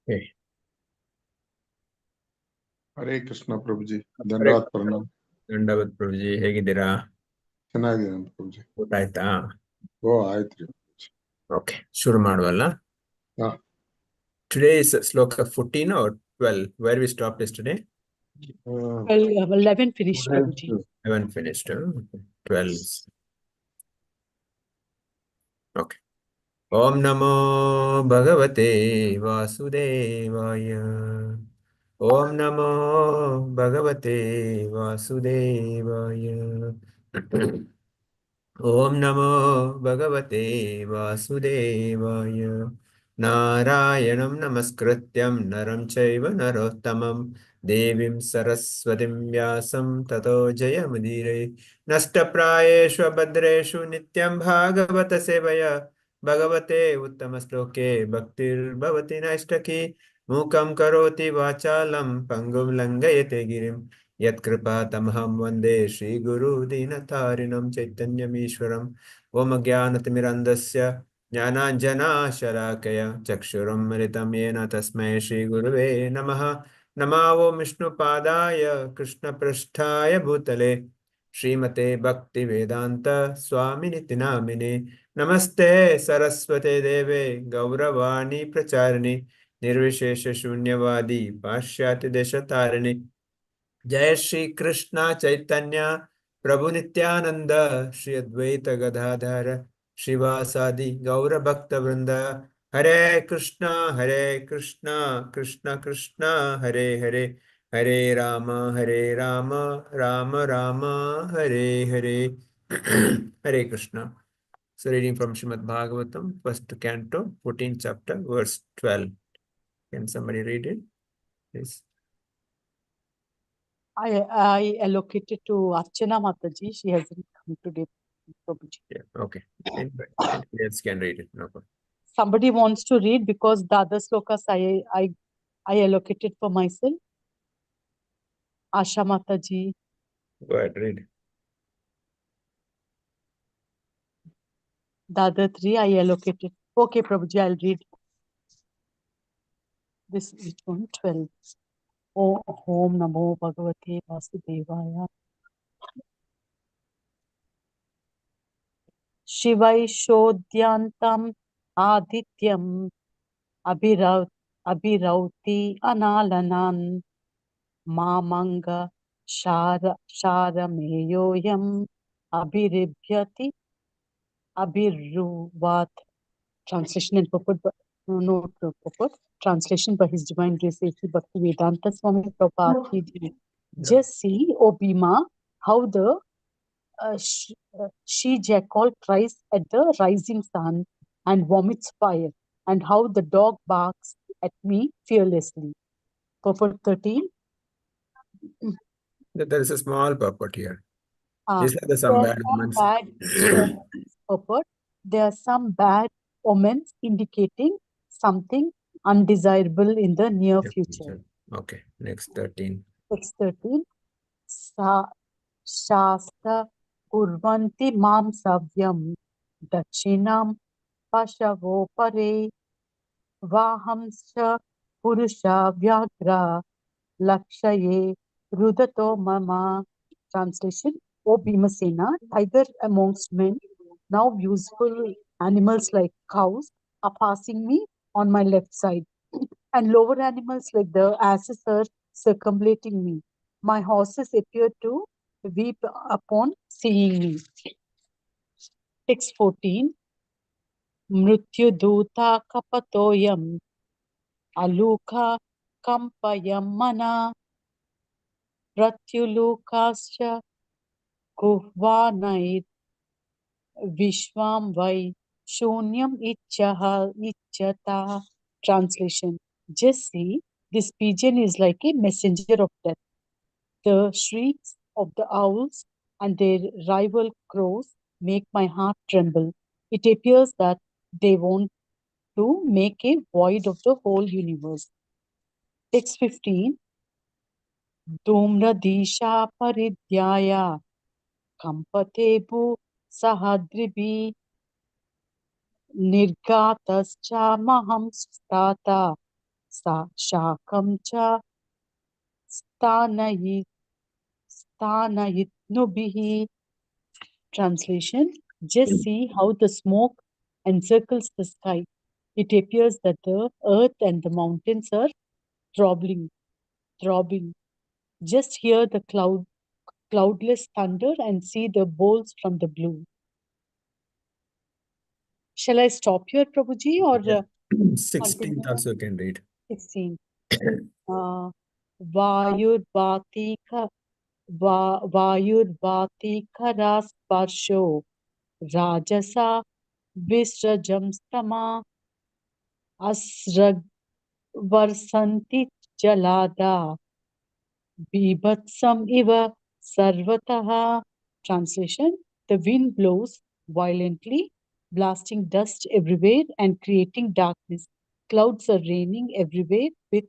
Okay. Hare Krishna ಪ್ರಭುಜಿ, ಧನ್ಯವಾದ ಪ್ರಣಾಮ್. ದಂಡವತ್ ಪ್ರಭುಜಿ, ಹೇಗಿದ್ದೀರಾ? ಚೆನ್ನಾಗಿದ್ದೀನಿ ಪ್ರಭುಜಿ. ಊಟ ಆಯ್ತಾ? ಓ ಆಯ್ತ್ರಿ. ಓಕೆ, ಶುರು ಮಾಡುವಲ್ಲ. ಹಾ. Today is sloka 14 or 12. Where we stopped yesterday? 11 finished, Prabhuji. 11 finished. 12. Okay. Om Namo Bhagavate Vasudevaya. Om Namo Bhagavate Vasudevaya. Om Namo Bhagavate Vasudevaya. Narayanam Namaskrityam Naram Chaiva Narottamam Devim Saraswatim Vyasam Tato Jayamudire Nashtaprayeshu Abhadreshu Nityam Bhagavata Sevaya Bhagavate Uttamastoke Bhaktir Bhavati Naistaki Mukam Karoti Vachalam Pangum Langayate Girim Yatkripatamaham Vande Shri Guru Dinatarinam Chaitanyamishwaram Om Jnanatimirandasya Jnananjana-shalakaya Chakshuram Mritam Yena Tasmai Shri Guruve Namaha Namavo Vishnupadaya Krishna Prasthaya Bhutale Srimate Bhakti Vedanta Swaminiti Namine Namaste Saraswate Deve Gauravani Pracharni Nirvishesha Shunyavadi Pashyati Deshatarni जय श्री कृष्ण चैतन्य प्रभु नित्यानंद श्री अद्वैत गदाधर श्रीवासादि गौर भक्त वृंद हरे Krishna Krishna Krishna Hare Hare Hare Ram Ram Ram Hare Hare Hare Krishna. So reading from Srimad Bhagavatam, first canto, 14th chapter, verse 12. Can somebody read it, please? I allocated to Archana Mataji. She hasn't come today, Prabhuji. Yeah, okay. Anybody else can read it, no problem. Somebody wants to read because the other slokas I allocated for myself. Asha Mataji. Go ahead, read. The other three I allocated. Okay, Prabhuji, I'll read. This is one, 12. Om Namo Bhagavate Vasudevaya. Shivai Shodhyantam Adityam Abhirauti Analanan Mamanga Sharameyoyam Abhiribhyati Abhiruvat. Translation and purport, no purport. Translation by His Divine Grace A.C. Bhaktivedanta Swami Prabhupada Ki Jai. Just see, O Bhima, how the she-jackal cries at the rising sun and vomits fire, and how the dog barks at me fearlessly. Purport 13. There is a small purport here. There These are some bad omens. There are some bad omens indicating something undesirable in the near future. Okay, next 13. Next 13. Shasta kurvanti mam savyam dakshinam pashavo pare vahamsha purusha vyagra lakshaye rudato mama. Translation: O Bhimasena, tiger amongst men, now useful animals like cows are passing me on my left side, and lower animals like the asses are circumambulating me. My horses appear to weep upon seeing me. Text 14. Mrityu-duta kapatoyam alukha kampayam mana pratyulukasya kuhvanair vishvam vai shunyam icchata. Translation: just see, this pigeon is like a messenger of death. The shrieks of the owls and their rival crows make my heart tremble. It appears that they want to make a void of the whole universe. Text 15. Dhumradisha paridhyaya kampatebu sahadribi nirgatascha maham stata Shakam cha sthanayit sthanayitnubihi. Translation: just see how the smoke encircles the sky. It appears that the earth and the mountains are throbbing. Just hear the cloudless thunder and see the bolts from the blue. Shall I stop here, Prabhuji, or Yeah. 16th continue? also can read. 16. Vayurvatika Vayurvatikaraspasho Rajasa Visrajamstama Asragvarsanti Jalada Bibhatsam Iva Sarvataha. Translation: the wind blows violently, blasting dust everywhere and creating darkness. Clouds are raining everywhere with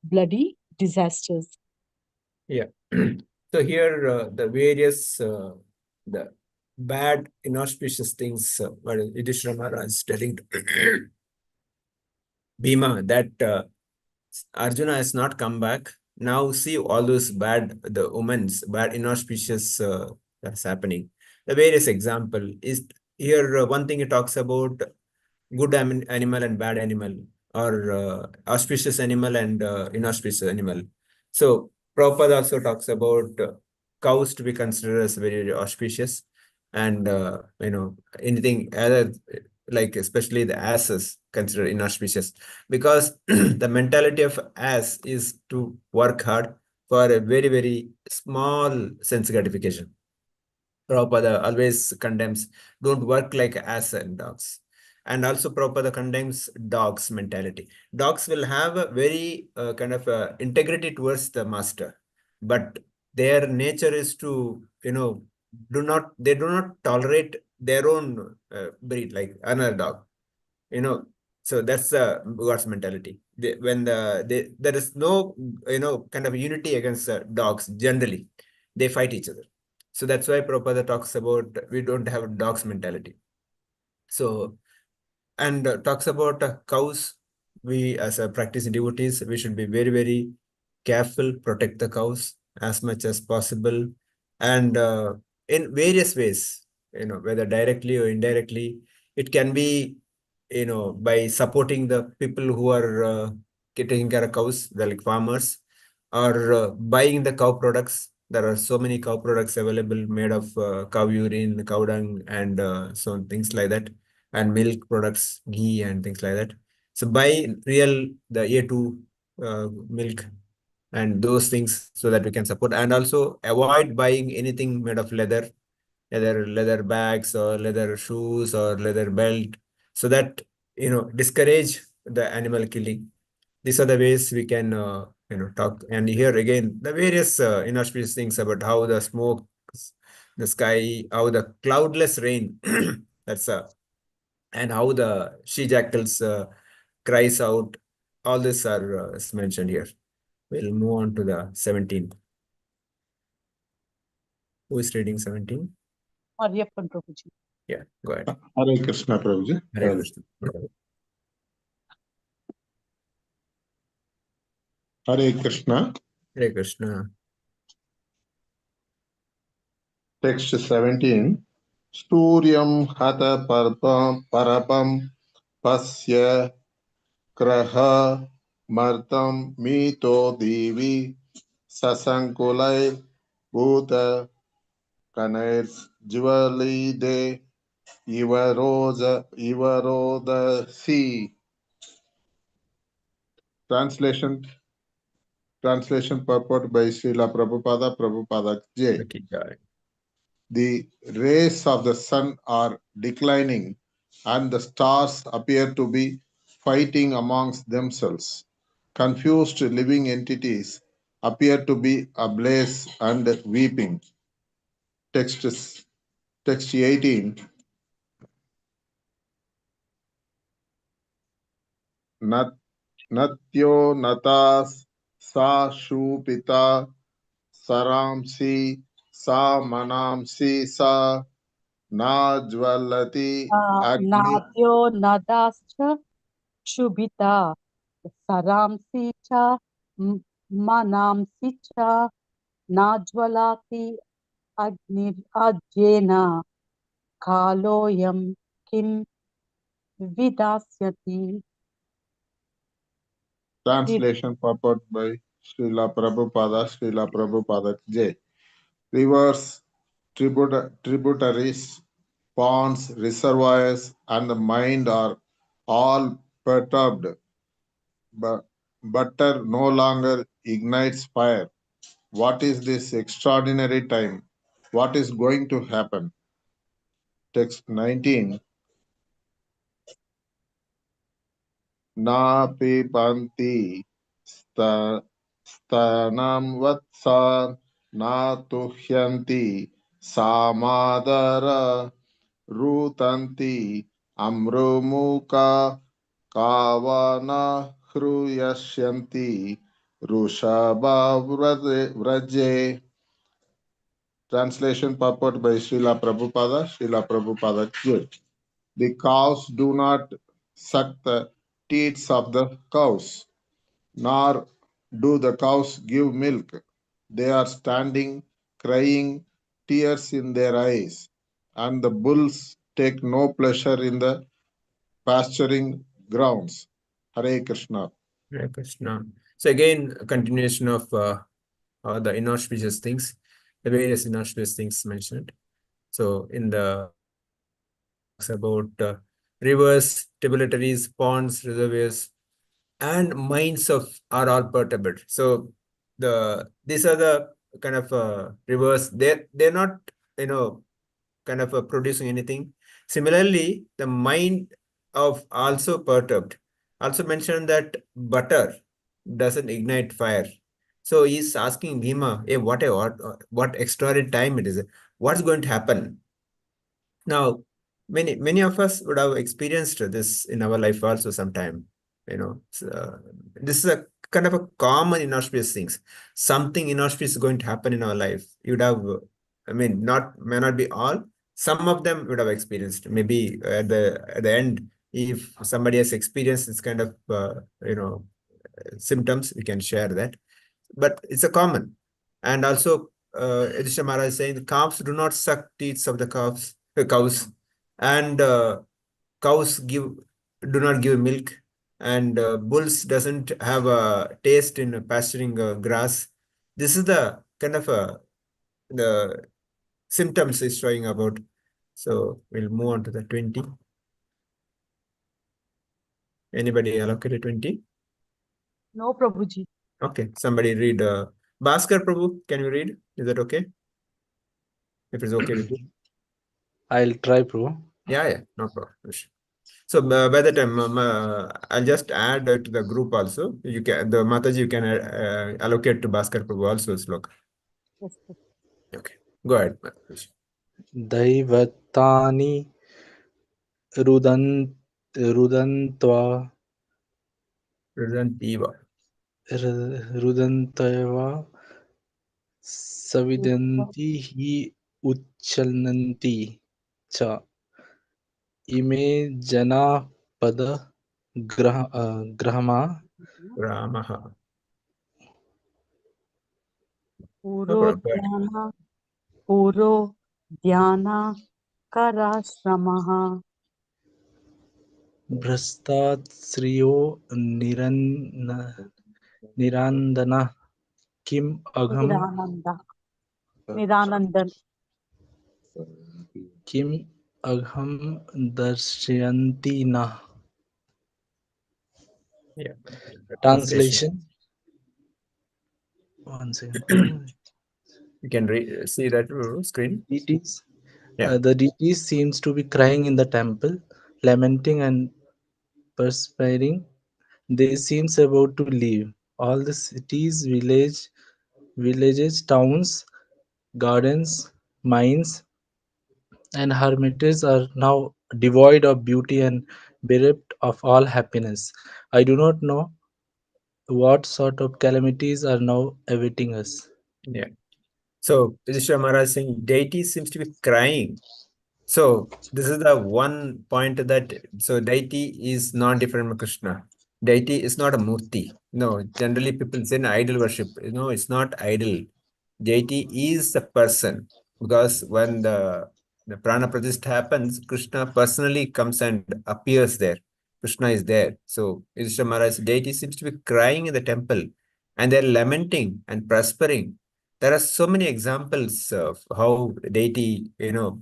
bloody disasters. Yeah. So here the various the bad inauspicious things what Yudhishthira Maharaj is telling to Bhima that Arjuna has not come back. Now see all those the omens, bad inauspicious that's happening. The various example is here. One thing it talks about good animal and bad animal, or auspicious animal and inauspicious animal. So Prabhupada also talks about cows to be considered as very, very auspicious, and anything other like especially the asses considered inauspicious, because the mentality of ass is to work hard for a very, very small sense gratification. Prabhupada always condemns don't work like ass and dogs. And also Prabhupada condemns dogs mentality. Dogs will have a very kind of integrity towards the master, but their nature is to, they do not tolerate their own breed, like another dog, you know. So that's the God's mentality. There is no, kind of unity against dogs. Generally, they fight each other. So that's why Prabhupada talks about we don't have dogs mentality. So, and talks about cows. We as a practicing devotees, we should be very, very careful, protect the cows as much as possible, and in various ways, whether directly or indirectly. It can be, by supporting the people who are taking care of cows, the like farmers, or buying the cow products. There are so many cow products available made of cow urine, cow dung, and so things like that, and milk products, ghee, and things like that. So buy real the A2 milk and those things so that we can support, and also avoid buying anything made of leather, either leather bags or leather shoes or leather belt, so that discourage the animal killing. These are the ways we can talk. And here again the various inauspicious things about how the smoke, the sky, how the cloudless rain that's and how the she jackals cries out. All this are is mentioned here. We'll move on to the 17. Who is reading 17? Aryappan Prabhuji. Yeah, go ahead. Hare Krishna, Prabhuji. Hare Krishna. Hare Krishna. Hare Krishna. Text 17. Sturyam hata parapam pasya kraha martam mito devi sasankulai bhuta kanair jivalide ivaroda si. Translation purport by Srila Prabhupada J. Okay, got it. The rays of the sun are declining and the stars appear to be fighting amongst themselves. Confused living entities appear to be ablaze and weeping. Text 18. Natyo natas sa shupita saramsi sa manamsi sa najvalati agni. Nadyo Nadascha Shubhita Saramsi cha manamsi cha najvalati agnir ajena kaloyam kim vidasyati. Translation purport by Srila Prabhupada J. Rivers, tributaries, ponds, reservoirs, and the mind are all perturbed. But butter no longer ignites fire. What is this extraordinary time? What is going to happen? Text 19. Na pipanti stanam vatsan na tuhyanti samadara rutanti amrumuka kavana hruyashyanti rushabha vraje. Translation purport by Srila Prabhupada Q. The cows do not suck the teats of the cows, nor do the cows give milk. They are standing, crying, tears in their eyes, and the bulls take no pleasure in the pasturing grounds. Hare Krishna. Hare Krishna. So again, a continuation of the inauspicious things, the various inauspicious things mentioned. So in the talks about rivers, tributaries, ponds, reservoirs, and mines of are all perturbed. So these are the kind of rivers. They're not kind of producing anything. Similarly, the mind of also perturbed. Also mentioned that butter doesn't ignite fire. So he's asking Bhima, hey, what extraordinary time it is. What's going to happen? Now, many of us would have experienced this in our life also sometime. This is a kind of a common inauspicious things. Something inauspicious is going to happen in our life. You'd have, I mean, may not be all. Some of them would have experienced. Maybe at the end, if somebody has experienced this kind of symptoms, we can share that. But it's a common. And also, Yudhishthira Maharaj is saying the calves do not suck teats of the cows, and cows do not give milk, and bulls doesn't have a taste in pasturing grass. This is the kind of the symptoms is showing about. So we'll move on to the 20. Anybody allocated 20? No, Prabhuji. Okay, somebody read. Bhaskar Prabhu, can you read? Is that okay? If it's okay with you. I'll try, bro. Yeah, no problem. So by the time I'll just add to the group also. You can the Mataji you can allocate to Bhaskar Prabhu also slok. Yes, sir. Okay, go ahead. Mataji. दैवतानि रुदन्त्वा Rudantiva. रुदन्त्वा सविदन्ति हि उच्चलन्ति च इमे जनाः ग्रहमा Ramaha. No Puro problem. Go ahead. dhyana, puro dhyana karashramaha. भ्रष्टाश्रियो निरान्दनः किम् अघम् Nirananda. Niranandan. किम् अघम् दर्शयन्ति नः. Yeah. Translation. One second. You can see that screen. Deities. Yeah. The deities seems to be crying in the temple, lamenting and perspiring. They seems about to leave. All the cities, villages, towns, gardens, mines, and hermitages are now devoid of beauty and bereft of all happiness. I do not know what sort of calamities are now awaiting us. Yeah. So Yudhishthira Maharaj is saying deity seems to be crying. So this is the one point that so deity is not different from Krishna. Deity is not a murti. No, generally people say idol worship. No, it's not idol. Deity is the person, because when the prana pratishtha happens, Krishna personally comes and appears there. Krishna is there. So Yudhishthira Maharaj's deity seems to be crying in the temple, and they're lamenting and prospering. There are so many examples of how deity,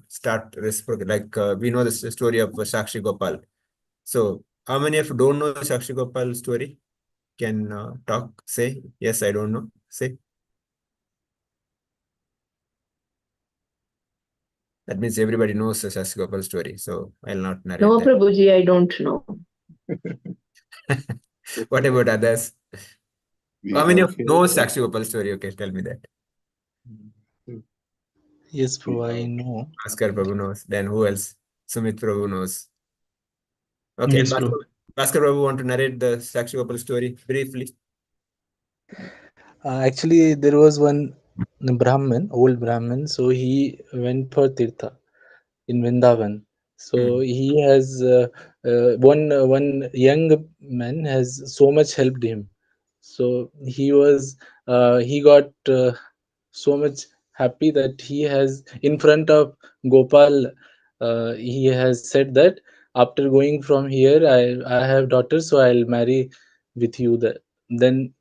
start reciprocal. Like we know the story of Sakshi Gopal. So how many of you don't know the Sakshi Gopal story? Can talk, say, yes, I don't know, say. That means everybody knows the Sakshi Gopal story. So I'll not narrate No, that. Prabhuji, I don't know. What about others? We How many have of you know heard Sakshi Gopal story? Okay, tell me that. Yes, bro, I know. Bhaskar Prabhu knows. Then who else? Sumit Prabhu knows. Okay, Yes, bro. Bhaskar Prabhu want to narrate the Sakshi Gopal story briefly. Actually, there was one Brahmin, old Brahmin, so he went for Tirtha in Vrindavan. So he has one young man has so much helped him. So he got so much happy that he has in front of Gopal. He has said that after going from here, I have daughters, so I'll marry with you. Then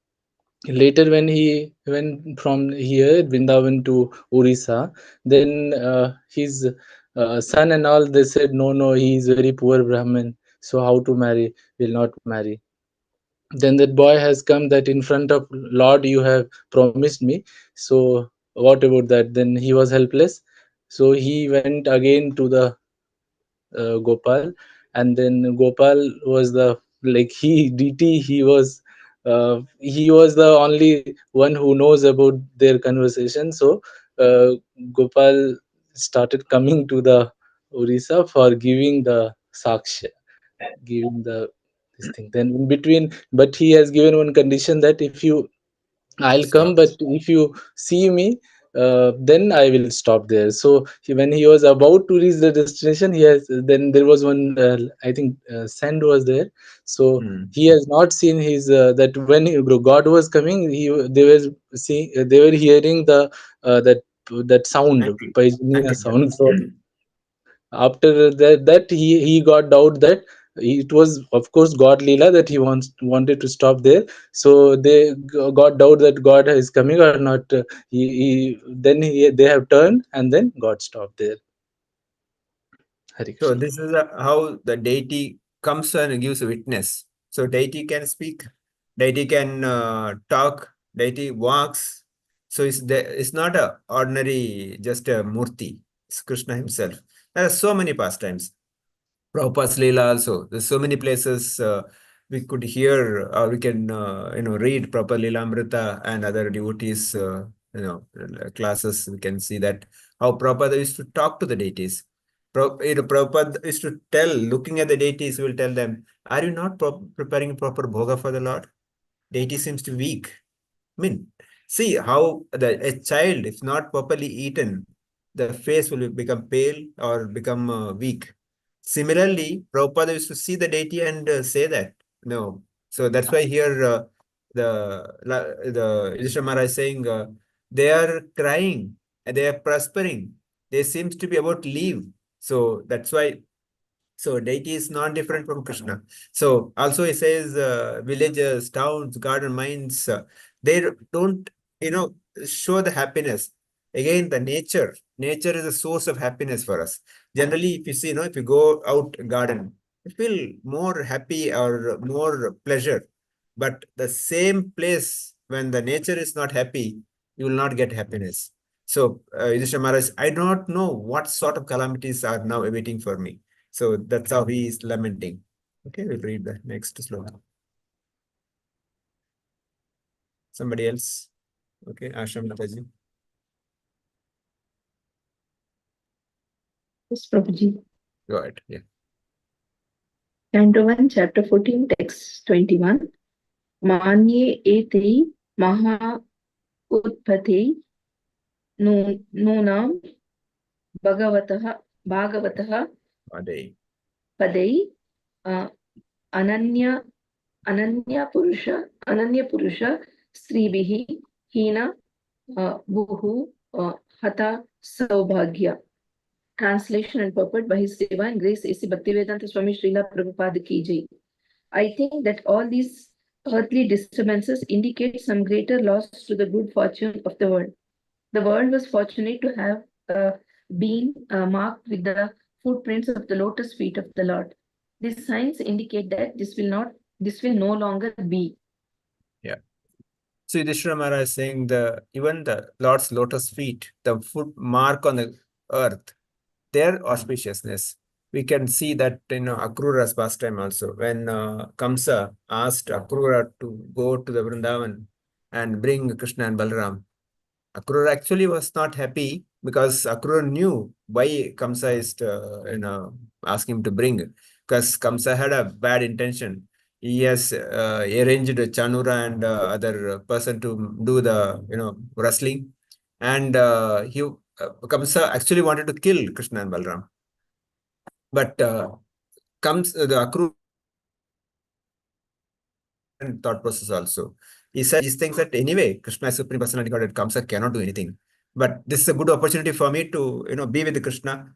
later when he went from here Vrindavan to Orissa, then his son and all they said no, he is very poor Brahmin, so how to marry, will not marry. Then that boy has come that in front of Lord you have promised me, so what about that? Then he was helpless, so he went again to the Gopal, and then Gopal was the like he DT he was the only one who knows about their conversation. So uh, Gopal started coming to the Orissa for giving the saksha, giving the this thing. Then in between, but he has given one condition that if you I'll come, Stop. but if you see me, then I will stop there. So when he was about to reach the destination, he has then there was one I think sand was there. So he has not seen his that when God was coming, they were seeing they were hearing the that sound, Thank Paijaniya you. sound. So after that he got doubt that it was of course God Leela that he wanted to stop there, so they got doubt that God is coming or not. They have turned and then God stopped there. Hari So Krishna. this is how the deity comes and gives a witness. So deity can speak, deity can talk, deity walks. So it's not a ordinary just a murti. It's Krishna himself. There are so many pastimes. Prabhupada's Leela also. There's so many places we could hear or we can read Prabhupada Leelamrita and other devotees classes. We can see that how Prabhupada used to talk to the deities. Prabhupada used to tell, looking at the deities, he will tell them, "Are you not preparing proper bhoga for the Lord? Deity seems to be weak." I mean, see how a child, if not properly eaten, the face will become pale or become weak. Similarly, Prabhupada used to see the deity and say that. No. So that's why here the Yudhishthira Maharaj is saying they are crying and they are prospering. They seems to be about to leave. So that's why so deity is not different from Krishna. So also he says villages, towns, garden mines, they don't, you know, show the happiness. Again, the nature is a source of happiness for us. Generally, if you see, if you go out garden, you feel more happy or more pleasure. But the same place, when the nature is not happy, you will not get happiness. So, Yudhishthira Maharaj, I don't know what sort of calamities are now awaiting for me. So that's how he is lamenting. Okay, we'll read the next slogan. Somebody else? Okay, Ashram Mataji. Yes, Prabhuji. Go ahead. Yeah. Canto 1, Chapter 14, Text 21. Manye etei maha utpati nunam bhagavataha Ade. padai ananya Ananya Purusha Sribihi Hina Buhu Hata Saubhagya. Translation and purport by His Divine Grace A.C. Bhaktivedanta Swami Srila Prabhupada Ki Jai. I think that all these earthly disturbances indicate some greater loss to the good fortune of the world. The world was fortunate to have been marked with the footprints of the lotus feet of the Lord. These signs indicate that this will no longer be. Yeah. So Yudhishthira Maharaj is saying even the Lord's lotus feet, the foot mark on the earth, their auspiciousness. We can see that in Akrura's pastime also. When Kamsa asked Akrura to go to the Vrindavan and bring Krishna and Balaram, Akrura actually was not happy because Akrura knew why Kamsa is asking him to bring, because Kamsa had a bad intention. He has arranged Chanura and other person to do the wrestling, and Kamsa actually wanted to kill Krishna and Balram, but comes the Akrura thought process also. He said these things that anyway, Krishna is Supreme Personality Godhead, Kamsa cannot do anything. But this is a good opportunity for me to, be with Krishna,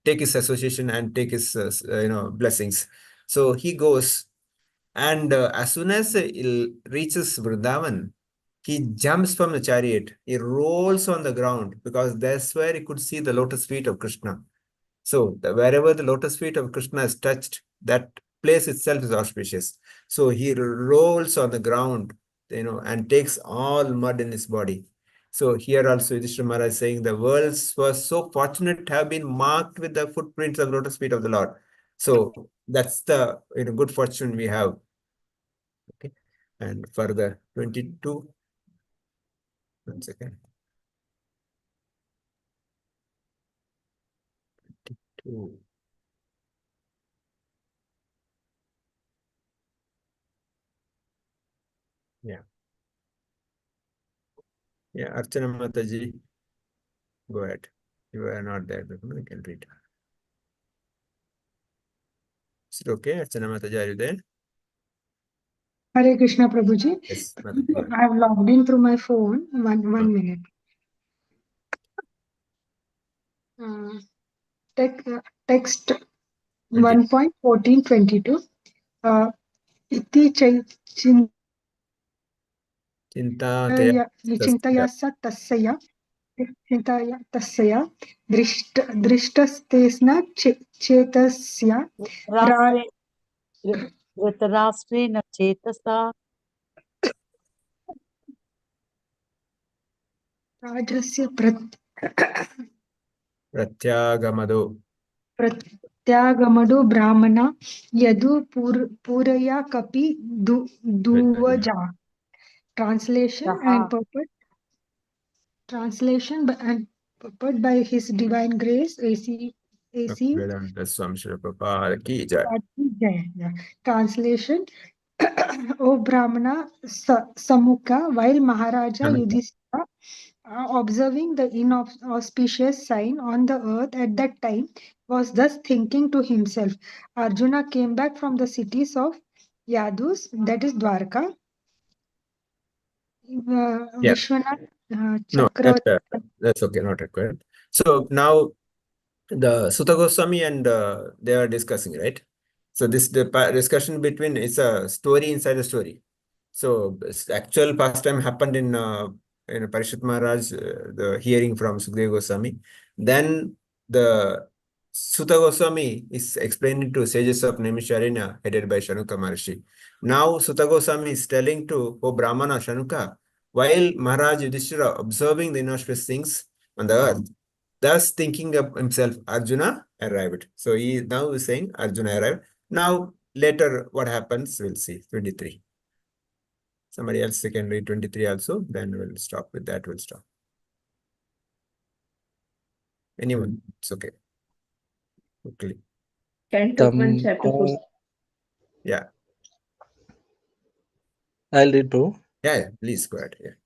take his association and take his, blessings. So he goes, and as soon as he reaches Vrindavan, he jumps from the chariot. He rolls on the ground because that's where he could see the lotus feet of Krishna. So wherever the lotus feet of Krishna is touched, that place itself is auspicious. So he rolls on the ground, and takes all mud in his body. So here also Yudhishthira Maharaj is saying the worlds were so fortunate to have been marked with the footprints of lotus feet of the Lord. So that's the good fortune we have. Okay. And further 22. 1 second. 22. Yeah. Yeah, Archana Mataji, go ahead. You are not there, but you can read. Is it okay? Archana Mataji, are you there? Hare Krishna Prabhuji. Yes, Mataji, go ahead. I have logged in through my phone. One minute. Text 1.1422. Iti Chintaya Chintaya tasya चिन्तया तस्या दृष्टस्तेन चेतस्य धृतराष्ट्रेण चेतसा राजस्य प्रत्यागमदो ब्राह्मण यदु पूरया कपि दुवजा. Translation and purport by His Divine Grace AC Vedanta Swami Srila Prabhupada ki jai. Translation. O Brahmana Samukha, while Maharaja Yudhishthira observing the inauspicious sign on the earth at that time, was thus thinking to himself. Arjuna came back from the cities of Yadus, that is Dwarka. Vishwanath No, Chakravarti. that's okay, not required. So now the Sutta Goswami and they are discussing, right? So discussion between is a story inside a story. So actual pastime happened in Parishit Maharaj, the hearing from Sukadeva Goswami. Then the Sutta Goswami is explaining to sages of Naimisharanya headed by Shanuka Maharshi. Now Sutta Goswami is telling to Brahmana Shanuka, while Maharaj Yudhishthira observing the inauspicious things on the earth, thus thinking of himself, Arjuna arrived. So he now is saying Arjuna arrived. Now later what happens, we'll see. 23. Somebody else can read 23 also, then we'll stop with that, we'll stop. Anyone, it's okay. Quickly. Canto 1, chapter 4. Yeah. I'll read, bro. Yeah, please go ahead. Yeah.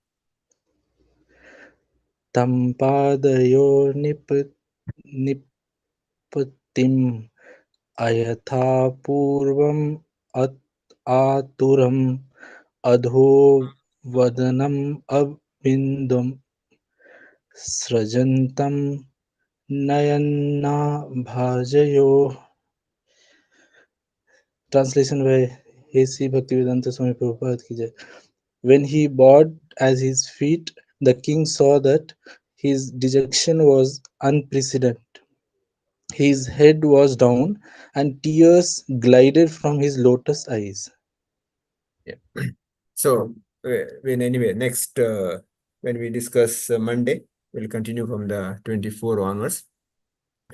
Tampadyo nipattim ayatha purvam आतुरम् अधो वदनम् अविन्दम् सृजन्तं नयनाभाजयोः. Translation by A.C. Bhaktivedanta Swami Prabhupada ki jai. When he bowed at his feet, the king saw that his dejection was unprecedented. His head was down, and tears glided from his lotus eyes. Yeah. So, anyway, next when we discuss Monday, we'll continue from the 24 onwards.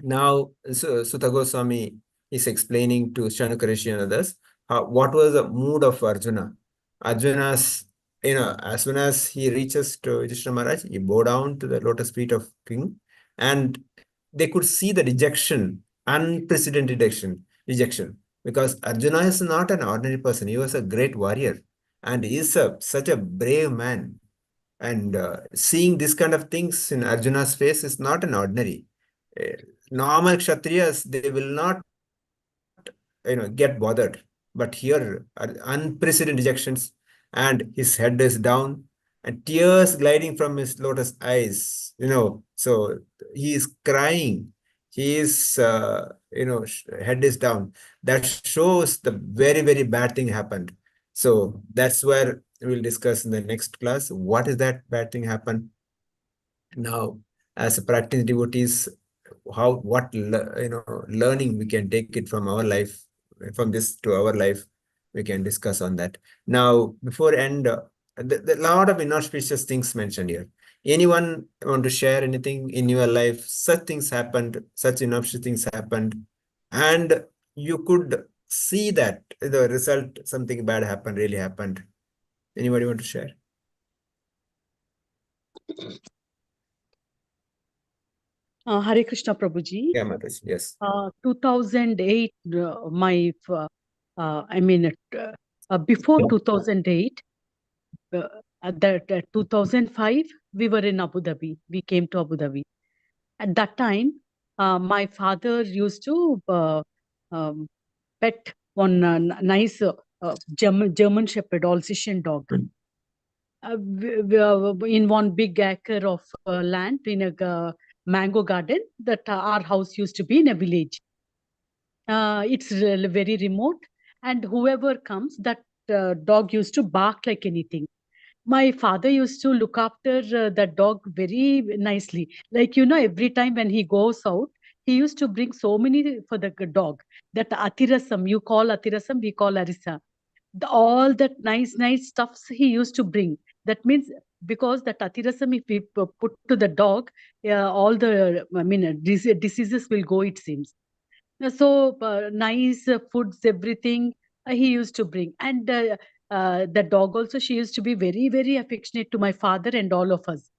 Now, Sutta Goswami is explaining to Shanukarishi and others what was the mood of Arjuna. Arjuna's, as soon as he reaches to Yudhishthira Maharaj, he bow down to the lotus feet of king, and they could see the rejection, unprecedented rejection, because Arjuna is not an ordinary person. He was a great warrior, and he is such a brave man. And seeing this kind of things in Arjuna's face is not an ordinary. Uh, Normal Kshatriyas, they will not, get bothered. But here are unprecedented rejections, and his head is down, and tears gliding from his lotus eyes. So he is crying. He is, head is down. That shows the very, very bad thing happened. So that's where we'll discuss in the next class. What is that bad thing happened? Now, as a practicing devotees, learning we can take it from our life, from this to our life, we can discuss on that. Now, before end, the lot of inauspicious things mentioned here. Anyone want to share anything in your life? Such things happened, such inauspicious things happened, and you could see that the result, something bad happened, really happened. Anybody want to share? Hare Krishna Prabhuji. Yeah, Mataji, yes. 2008, before 2008, at that 2005, we were in Abu Dhabi. We came to Abu Dhabi. At that time, my father used to pet one nice German Shepherd, Alsatian dog. In one big acre of land in a mango garden that our house used to be in a village. It's very remote, and whoever comes, that dog used to bark like anything. My father used to look after that dog very nicely. Like, every time when he goes out, he used to bring so many for the dog. That atirasam, you call atirasam, we call arisa. All that nice stuffs he used to bring. That means, because that atirasam, if we put to the dog, all the diseases will go, it seems. So nice foods, everything he used to bring. And the dog also, she used to be very, very affectionate to my father and all of us.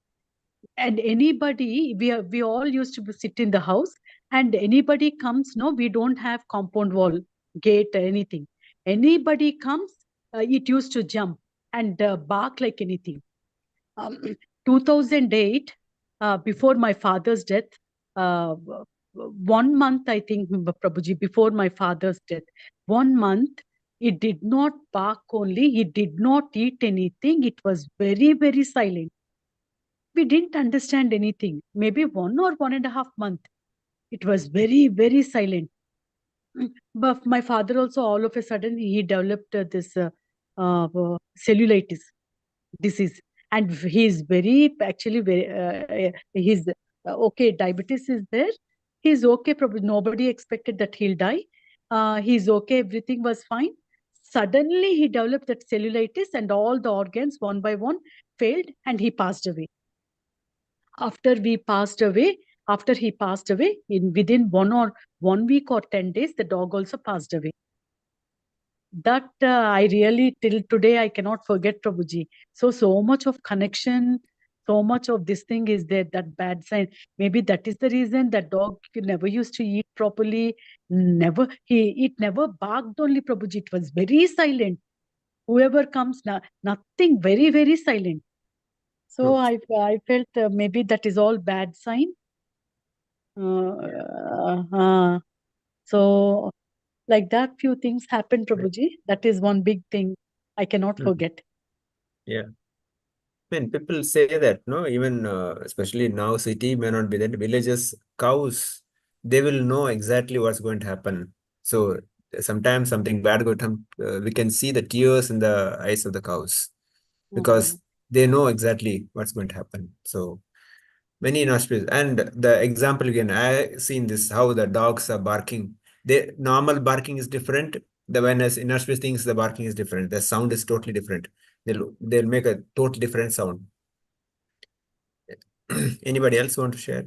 And anybody, we all used to sit in the house, and anybody comes, no, we don't have compound wall, gate, anything. Anybody comes, it used to jump and bark like anything. 2008, before my father's death, 1 month, I think, Prabhuji, before my father's death, 1 month, it did not bark only, it did not eat anything, it was very, very silent. We didn't understand anything. Maybe 1 or 1.5 months, it was very, very silent. But my father also, all of a sudden, he developed this cellulitis disease, and he's very, actually very, he's okay, diabetes is there, he's okay, probably nobody expected that he'll die. He's okay, everything was fine. Suddenly he developed that cellulitis, and all the organs one by one failed, and he passed away. After he passed away, in within 1 week or 10 days, the dog also passed away. That I really, till today, I cannot forget, Prabhuji. So much of connection, so much of this thing is there, that bad sign. Maybe that is the reason that dog never used to eat properly. It never barked only, Prabhuji. It was very silent. Whoever comes, nothing, very, very silent. So I felt maybe that is all bad sign. So Like that, few things happened, Prabhuji. That is one big thing I cannot forget. Yeah. I mean, people say that, no, even especially now, city may not be that. Villages, cows, they will know exactly what's going to happen. So sometimes something bad going to happen, we can see the tears in the eyes of the cows because they know exactly what's going to happen. So many inauspicious. And the example again, I seen this how the dogs are barking. The normal barking is different. The when as inauspicious things, the barking is different. The sound is totally different. They'll make a totally different sound. Anybody else want to share?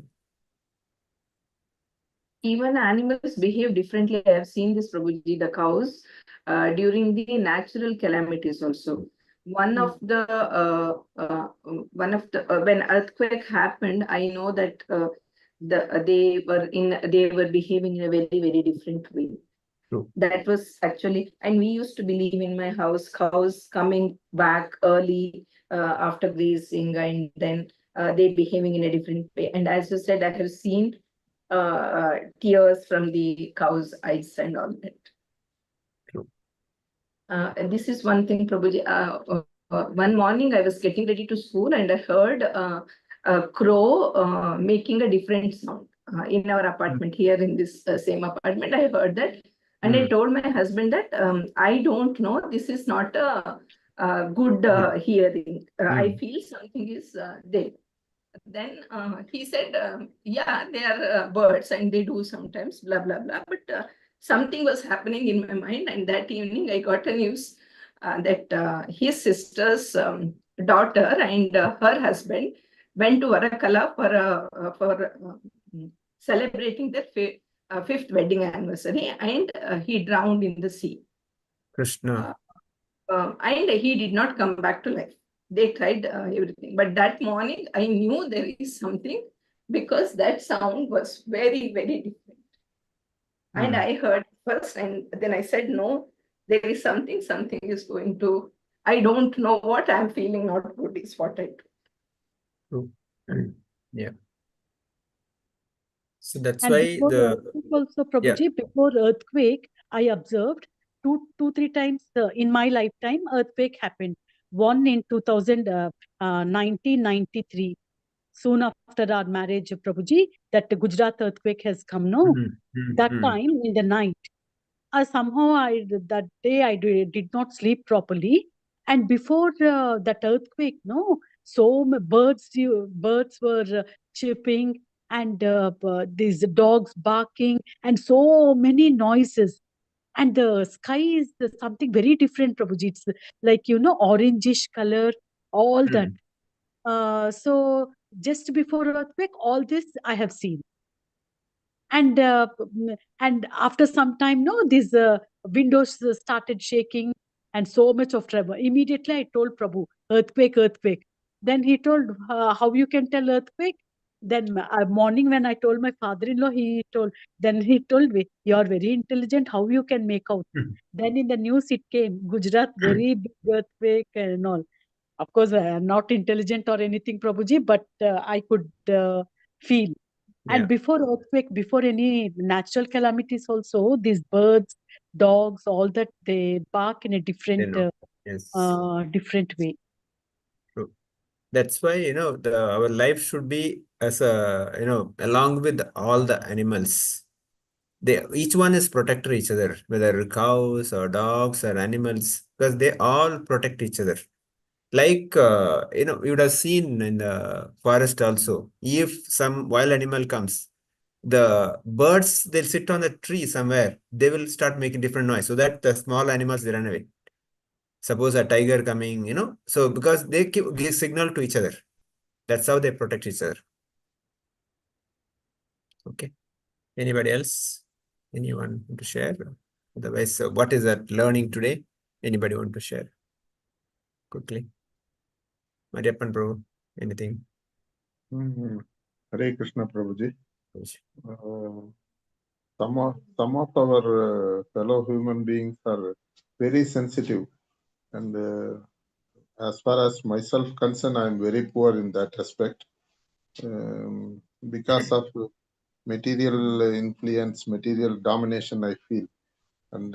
Even animals behave differently. I have seen this, Prabhuji, the cows during the natural calamities also. When earthquake happened, I know that they were behaving in a very, very different way. True. That was actually, and we used to believe in my house, cows coming back early after grazing, and then they behaving in a different way. And as you said, I have seen tears from the cow's eyes and all that. True. And this is one thing, Prabhuji. One morning I was getting ready to school and I heard a crow making a different sound in our apartment here in this same apartment. I heard that. And I told my husband that I don't know, this is not a good hearing. I feel something is there. Then he said, yeah, they are birds and they do sometimes, blah, blah, blah. But something was happening in my mind. And that evening, I got a news that his sister's daughter and her husband went to Varakala for celebrating their fifth wedding anniversary. And he drowned in the sea. Krishna. And he did not come back to life. They tried everything. But that morning, I knew there is something because that sound was very, very different. And I heard first, and then I said, no, there is something is going to, I don't know what I'm feeling, not good is what I do. True. Yeah. So that's And why before the earthquake also, Prabhuji, before earthquake, I observed two, 3 times in my lifetime, earthquake happened. One in 1993, soon after our marriage, Prabhuji, that the Gujarat earthquake has come, no? That time in the night, somehow that day I did not sleep properly. And before that earthquake, no, so birds were chirping and these dogs barking and so many noises. And the sky is something very different, Prabhuji. It's like, orangish color, all that. So just before earthquake, all this I have seen. And after some time, no, these windows started shaking and so much of trouble. Immediately I told Prabhu, earthquake, earthquake. Then he told, how you can tell earthquake? Then morning when I told my father-in-law, then he told me, you are very intelligent, how you can make out? Then in the news it came, Gujarat, very big earthquake and all. Of course, I am not intelligent or anything, Prabhuji, but I could feel. And before earthquake, before any natural calamities also, these birds, dogs, all that, they bark in a different Yes. different way. True. That's why, our life should be as along with all the animals. Each one is protector each other, whether cows or dogs or animals, because they all protect each other. Like, you would have seen in the forest also, if some wild animal comes, the birds, they'll sit on the tree somewhere. They will start making different noise so that the small animals, they run away. Suppose a tiger coming, so because they give signal to each other. That's how they protect each other. Okay. Anybody else? Anyone want to share? Otherwise, what is that learning today? Anybody want to share? Quickly. Mariappan Prabhu, anything? Hare Krishna Prabhuji. Some of our fellow human beings are very sensitive, and as far as myself concerned, I am very poor in that respect. Because of material influence, material domination, I feel. And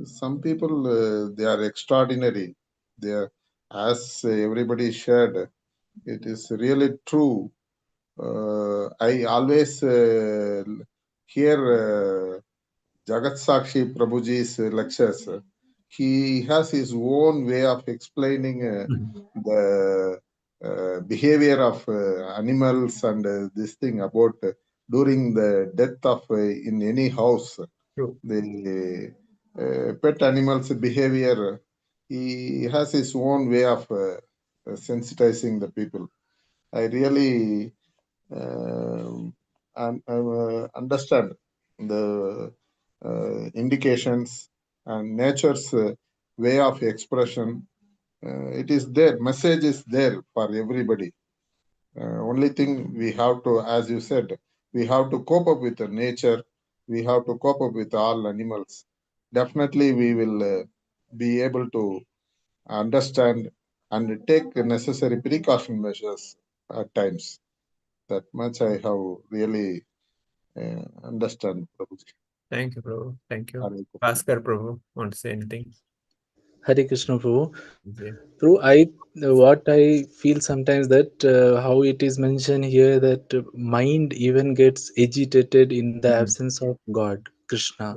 some people, they are extraordinary. They are, as everybody shared, it is really true. I always hear Jagat Sakshi Prabhuji's lectures. He has his own way of explaining the behavior of animals and this thing about during the death of in any house, True. the pet animals behavior. He has his own way of sensitizing the people. I really understand the indications and nature's way of expression. It is there, message is there for everybody. Only thing we have to, as you said, we have to cope up with the nature. We have to cope up with all animals. Definitely, we will be able to understand and take necessary precaution measures at times. That much I have really understand, Prabhuji. Thank you, Prabhu. Thank you. Hare Krishna. Bhaskar, Prabhu, want to say anything? Hare Krishna, Prabhu. Okay. True, what I feel sometimes that how it is mentioned here that mind even gets agitated in the absence of God, Krishna.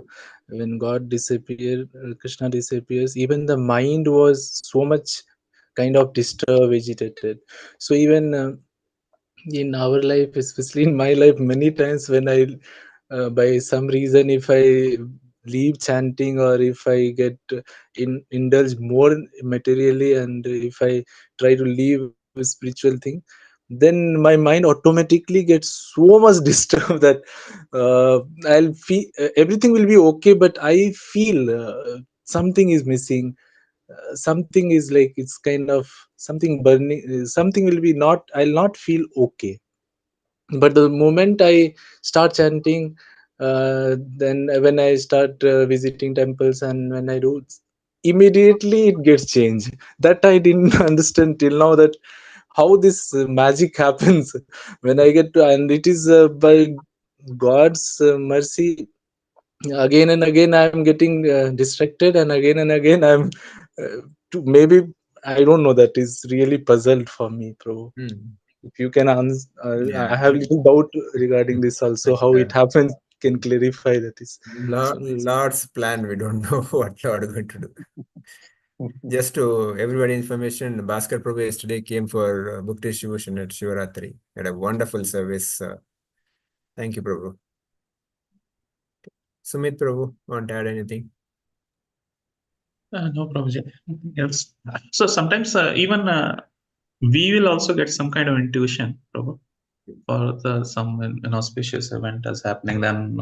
When God disappears, Krishna disappears. Even the mind was so much kind of disturbed, agitated. So even in our life, especially in my life, many times when I by some reason, if I leave chanting or if I get indulge more materially, and if I try to leave a spiritual thing, then my mind automatically gets so much disturbed that I'll feel everything will be okay, but I feel something is missing. Something is like it's kind of something burning. Something will be not. I'll not feel okay, but the moment I start chanting, then when I start visiting temples and when I do, immediately it gets changed. That I didn't understand till now, that how this magic happens when I get to, and it is by God's mercy. Again and again I'm getting distracted, and again I'm maybe I don't know, that is really puzzled for me, bro. If you can answer, Yeah. I have little doubt regarding this also, how it happens. Can clarify that is. Lord's plan, we don't know what Lord is going to do. Just to everybody information, Bhaskar Prabhu yesterday came for book distribution at Shivaratri. Had a wonderful service. Thank you, Prabhu. Sumit Prabhu, want to add anything? No problem. Yes. So sometimes even we will also get some kind of intuition, Prabhu, for some inauspicious event is happening. Then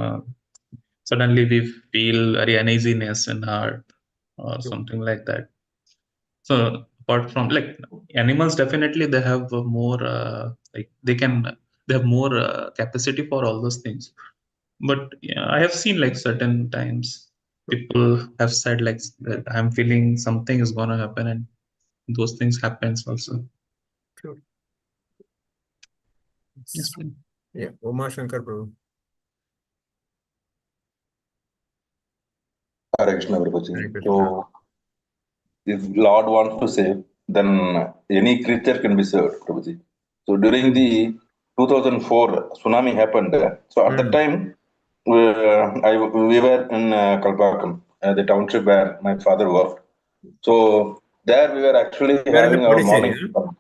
suddenly we feel very uneasiness in heart or something like that. So apart from like animals, definitely they have more like they have more capacity for all those things. But yeah, I have seen like certain times people have said like that I'm feeling something is gonna happen, and those things happens also. Sure. Yes, please. Yeah, Uma Shankar Prabhu. Hare Krishna, Prabhuji. Hare Krishna. So, if Lord wants to save, then any creature can be saved, Prabhuji. So, during the 2004 tsunami happened. So, at that time, we were in Kalpakam, the township where my father worked. So, there we were actually You are in the having our Pondicherry, morning. huh?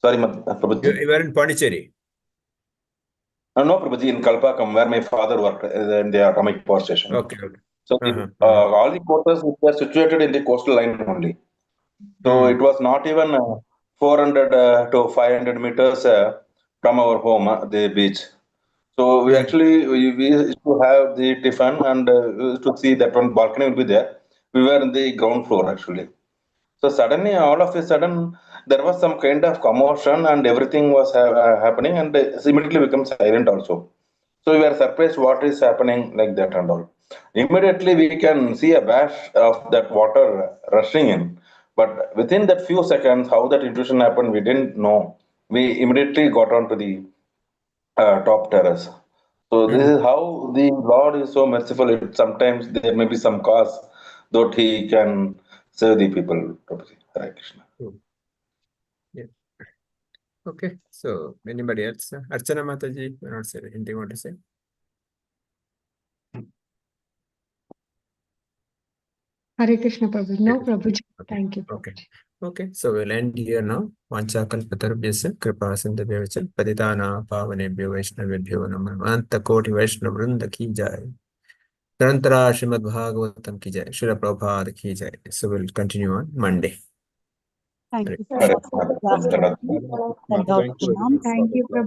Sorry, Prabhuji. You are in Pondicherry. No, Prabhuji, in Kalpakam, where my father worked in the atomic power station. Okay. So, all the quarters were situated in the coastal line only. So it was not even 400 to 500 meters from our home, the beach. So we used to have the tiffin, and we used to see that one balcony will be there. We were in the ground floor actually. So suddenly, all of a sudden, there was some kind of commotion and everything was happening, and it immediately become silent also. So we were surprised what is happening like that and all. Immediately we can see a bash of that water rushing in. But within that few seconds, how that intrusion happened, we didn't know. We immediately got onto the top terrace. So this is how the Lord is so merciful. Sometimes there may be some cause that He can save the people. Hare Krishna. Yeah. Okay. So anybody else? Archana Mataji, you not say anything you want to say? Hare Krishna, Prabhu. No, Hare Krishna. Prabhuji. Okay. Thank you. Okay. Okay. So we'll end here now. Vanchakalpatarubhyasya kripa sindhubhyo cha patitana pavanebhyo vaishnavebhyo namah anta koti vaishnav vrinda ki jai. Tarantara Srimad Bhagavatam ki jai. Srila Prabhupada ki jai. So we'll continue on Monday. Thank Hare you so Hare much. Krishna. Last Hare question. Send out to Mom. Thank you, Prabhu.